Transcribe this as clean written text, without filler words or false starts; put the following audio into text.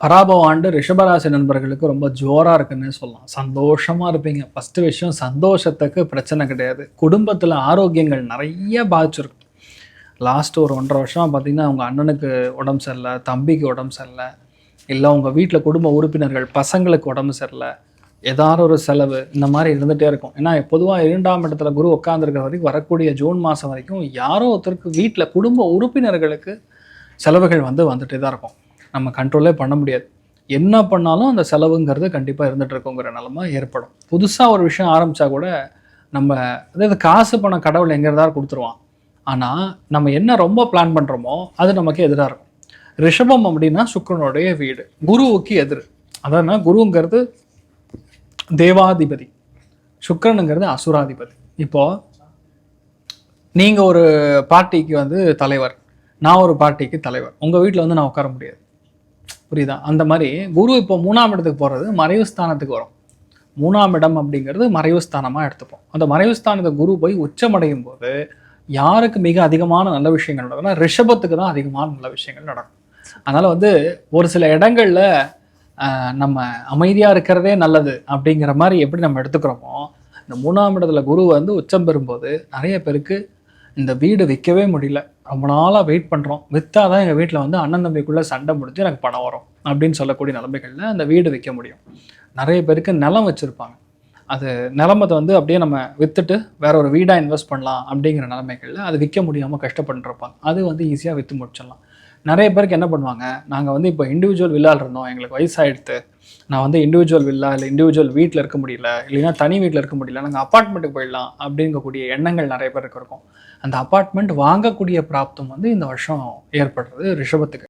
பராபவ ஆண்டு ரிஷபராசி நண்பர்களுக்கு ரொம்ப ஜோரா இருக்குன்னு சொல்லலாம். சந்தோஷமா இருப்பீங்க. ஃபர்ஸ்ட் விஷயம் சந்தோஷத்துக்கு பிரச்சனை கிடையாது. குடும்பத்துல ஆரோக்கியங்கள் நிறைய பாதிச்சிருக்கும். லாஸ்ட் ஒரு 1.5 வருஷமா பார்த்தீங்கன்னா, உங்க அண்ணனுக்கு உடம்பு சரியில்ல, தம்பிக்கு உடம்பு சரியில்ல, இல்ல உங்க வீட்ல குடும்ப உறுப்பினர்கள் பசங்களுக்கு உடம்பு சரியில்ல, ஏதாவது ஒரு செலவு இந்த மாதிரி இருந்துகிட்டே இருக்கும். ஏன்னா பொதுவா 2ஆம் இடத்துல குரு உட்கார்ந்துருக்கிற வரைக்கும் வரக்கூடிய ஜூன் மாதம் வரைக்கும் யாரோ ஒருத்தருக்கு வீட்டில் குடும்ப உறுப்பினர்களுக்கு செலவுகள் வந்துட்டே தான் இருக்கும். நம்ம கண்ட்ரோலே பண்ண முடியாது. என்ன பண்ணாலும் அந்த செலவுங்கிறது கண்டிப்பாக இருந்துகிட்டு இருக்குங்கிற நிலமை ஏற்படும். புதுசாக ஒரு விஷயம் ஆரம்பித்தா கூட நம்ம அதாவது காசு பணம் கடவுள் எங்கே இருந்தாலும் கொடுத்துருவான். ஆனால் நம்ம என்ன ரொம்ப பிளான் பண்ணுறோமோ அது நமக்கு எதிராக இருக்கும். ரிஷபம் அப்படின்னா சுக்கிரனுடைய வீடு, குருவுக்கு எதிர். அதான் குருங்கிறது தேவாதிபதி, சுக்கிரனுங்கிறது அசுராதிபதி. இப்போது நீங்கள் ஒரு பார்ட்டிக்கு தலைவர், நான் ஒரு பார்ட்டிக்கு தலைவர். உங்கள் வீட்டில் நான் உட்கார முடியாது, புரியுதா? அந்த மாதிரி குரு இப்போ 3ஆம் இடத்துக்கு போகிறது மறைவு ஸ்தானத்துக்கு வரும். 3ஆம் இடம் அப்படிங்கிறது மறைவு ஸ்தானமாக எடுத்துப்போம். அந்த மறைவு ஸ்தானத்தை குரு போய் உச்சமடையும் போது யாருக்கு மிக அதிகமான நல்ல விஷயங்கள் நடக்கும்னா ரிஷபத்துக்கு தான் அதிகமான நல்ல விஷயங்கள் நடக்கும். அதனால் ஒரு சில இடங்களில் நம்ம அமைதியாக இருக்கிறதே நல்லது அப்படிங்கிற மாதிரி எப்படி நம்ம எடுத்துக்கிறோமோ, இந்த 3ஆம் இடத்துல குரு உச்சம் பெறும்போது நிறைய பேருக்கு இந்த வீடு விற்கவே முடியல, ரொம்ப நாளாக வெயிட் பண்ணுறோம், விற்றா தான் எங்கள் வீட்டில் அண்ணன் தம்பிக்குள்ளே சண்டை முடிஞ்சு எனக்கு பணம் வரும் அப்படின்னு சொல்லக்கூடிய நிலைமைகளில் அந்த வீடு விற்க முடியும். நிறைய பேருக்கு நிலம் வச்சுருப்பாங்க, அது நிலமத்தை அப்படியே நம்ம விற்றுட்டு வேற ஒரு வீடாக இன்வெஸ்ட் பண்ணலாம் அப்படிங்கிற நிலைமைகளில் அது விற்க முடியாமல் கஷ்டப்பட்டுருப்பாங்க. அது ஈஸியாக விற்று முடிச்சிடலாம். நிறைய பேருக்கு என்ன பண்ணுவாங்க, நாங்கள் இப்போ இண்டிவிஜுவல் வில்லால் இருந்தோம், எங்களுக்கு வயசாகிடுது, நான் இண்டிவிஜுவல் வில்லா இல்லை இண்டிவிஜுவல் வீட்டில் இருக்க முடியல, இல்லைன்னா தனி வீட்டில் இருக்க முடியல, நாங்கள் அப்பார்ட்மெண்ட்டுக்கு போயிடலாம் அப்படிங்கக்கூடிய எண்ணங்கள் நிறைய பேருக்கு இருக்கும். அந்த அப்பார்ட்மெண்ட் வாங்கக்கூடிய பிராப்தம் இந்த வருஷம் ஏற்படுறது ரிஷபத்துக்கு.